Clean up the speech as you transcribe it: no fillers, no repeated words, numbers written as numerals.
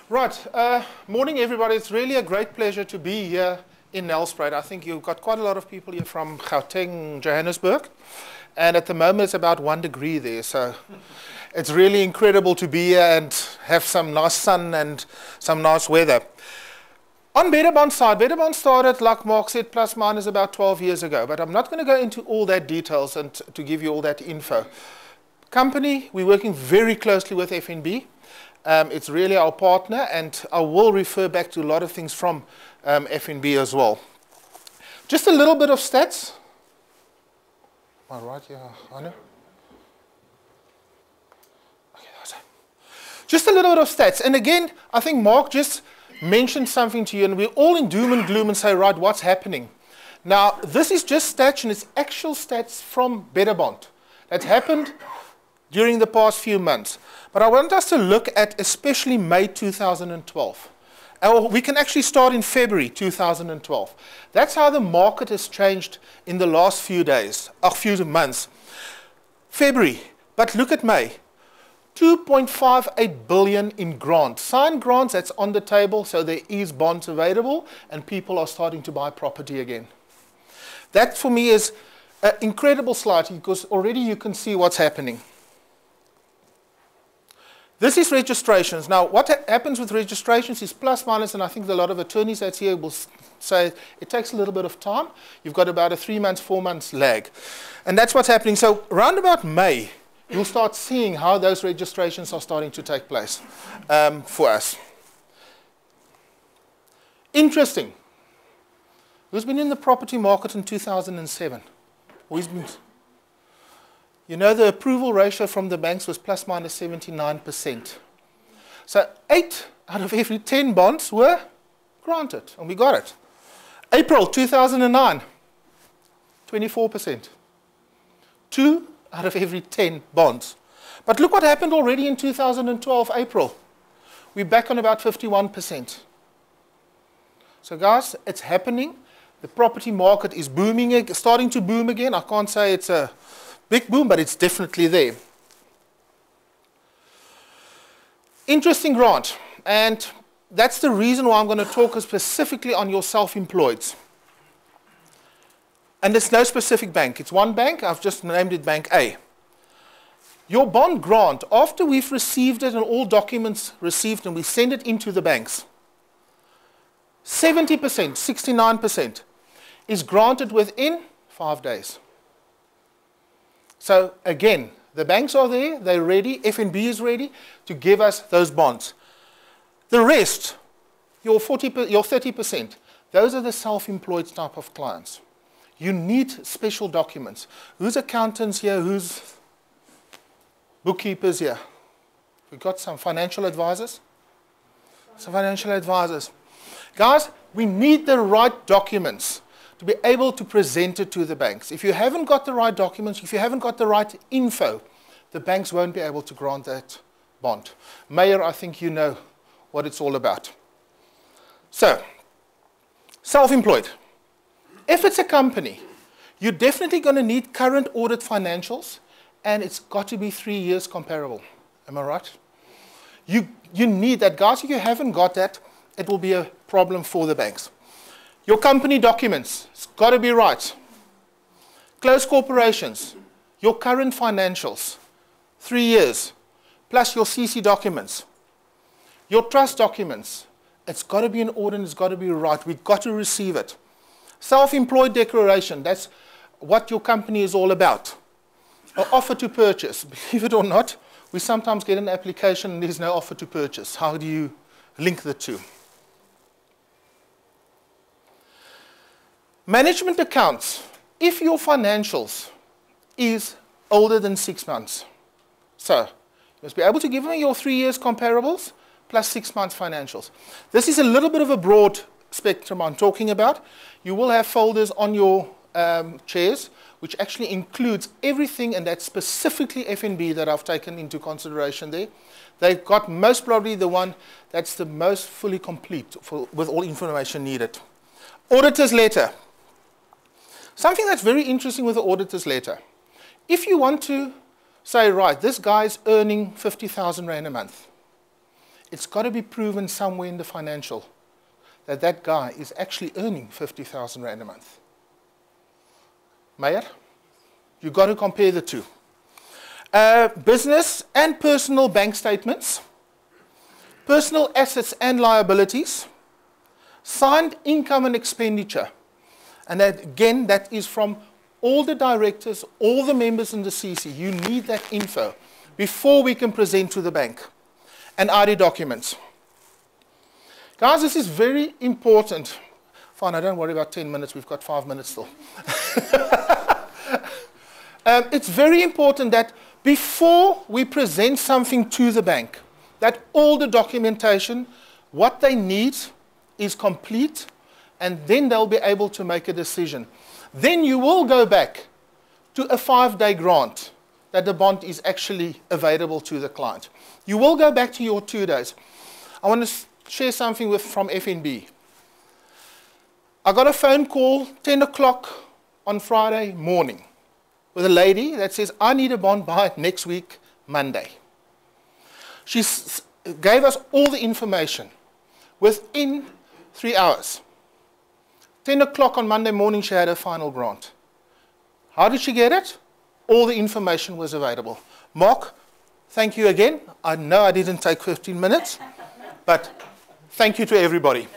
Right, morning everybody. It's really a great pleasure to be here in Nelspruit. I think you've got quite a lot of people here from Gauteng, Johannesburg, and at the moment it's about 1 degree there, so it's really incredible to be here and have some nice sun and some nice weather. On BetterBond side, BetterBond started, like Mark said, plus minus about 12 years ago, but I'm not going to go into all that details and to give you all that info. Company, we're working very closely with FNB. It's really our partner, and I will refer back to a lot of things from FNB as well. Just a little bit of stats. Am I right here, Anna? Okay, that's it. Just a little bit of stats. And again, I think Mark just mentioned something to you, and we're all in doom and gloom and say, right, what's happening? Now, this is just stats, and it's actual stats from BetterBond that happened during the past few months. But I want us to look at especially May 2012. Or we can actually start in February 2012. That's how the market has changed in the last few days, or few months. February, but look at May. 2.58 billion in grants. Signed grants, that's on the table, so there is bonds available, and people are starting to buy property again. That for me is an incredible slide, because already you can see what's happening. This is registrations. Now, what happens with registrations is plus minus, and I think a lot of attorneys that's here will say it takes a little bit of time. You've got about a 3 months, 4 months lag. And that's what's happening. So around about May, you'll start seeing how those registrations are starting to take place for us. Interesting. Who's been in the property market in 2007? Who's been? You know, the approval ratio from the banks was plus minus 79%. So 8 out of every 10 bonds were granted, and we got it. April 2009, 24%. 2 out of every 10 bonds. But look what happened already in 2012, April. We're back on about 51%. So guys, it's happening. The property market is booming, starting to boom again. I can't say it's a big boom, but it's definitely there. Interesting grant, and that's the reason why I'm going to talk specifically on your self-employeds. And it's no specific bank. It's one bank. I've just named it Bank A. Your bond grant, after we've received it and all documents received and we send it into the banks, 70%, 69% is granted within 5 days. So again, the banks are there, they're ready, FNB is ready to give us those bonds. The rest, your 30%, those are the self-employed type of clients. You need special documents. Who's accountants here? Who's bookkeepers here? We've got some financial advisors. Some financial advisors. Guys, we need the right documents to be able to present it to the banks. If you haven't got the right documents, if you haven't got the right info, the banks won't be able to grant that bond. Mayor, I think you know what it's all about. So, self-employed. If it's a company, you're definitely going to need current audit financials, and it's got to be 3 years comparable. Am I right? You need that. Guys, if you haven't got that, it will be a problem for the banks. Your company documents, it's got to be right. Closed corporations, your current financials, 3 years, plus your CC documents. Your trust documents, it's got to be in order and it's got to be right. We've got to receive it. Self-employed declaration, that's what your company is all about. An offer to purchase, believe it or not, we sometimes get an application and there's no offer to purchase. How do you link the two? Management accounts, if your financials is older than 6 months. So, you must be able to give me your 3 years comparables plus 6 months financials. This is a little bit of a broad spectrum I'm talking about. You will have folders on your chairs, which actually includes everything, and that's specifically FNB that I've taken into consideration there. They've got most probably the one that's the most fully complete with all information needed. Auditor's letter. Something that's very interesting with the auditor's letter. If you want to say, right, this guy's earning 50,000 Rand a month. it's got to be proven somewhere in the financial that that guy is actually earning 50,000 Rand a month. Meyer, you've got to compare the two. Business and personal bank statements, personal assets and liabilities, signed income and expenditure. And that, again, that is from all the directors, all the members in the CC. You need that info before we can present to the bank. And ID documents. Guys, this is very important. Fine, I don't worry about 10 minutes. We've got 5 minutes still. It's very important that before we present something to the bank, that all the documentation, what they need, is complete, and then they'll be able to make a decision. Then you will go back to a 5-day grant that the bond is actually available to the client. You will go back to your 2 days. I want to share something from FNB. I got a phone call 10 o'clock on Friday morning with a lady that says, I need a bond by next week, Monday. She gave us all the information within 3 hours. 10 o'clock on Monday morning, she had her final grant. How did she get it? All the information was available. Mark, thank you again. I know I didn't take 15 minutes, but thank you to everybody.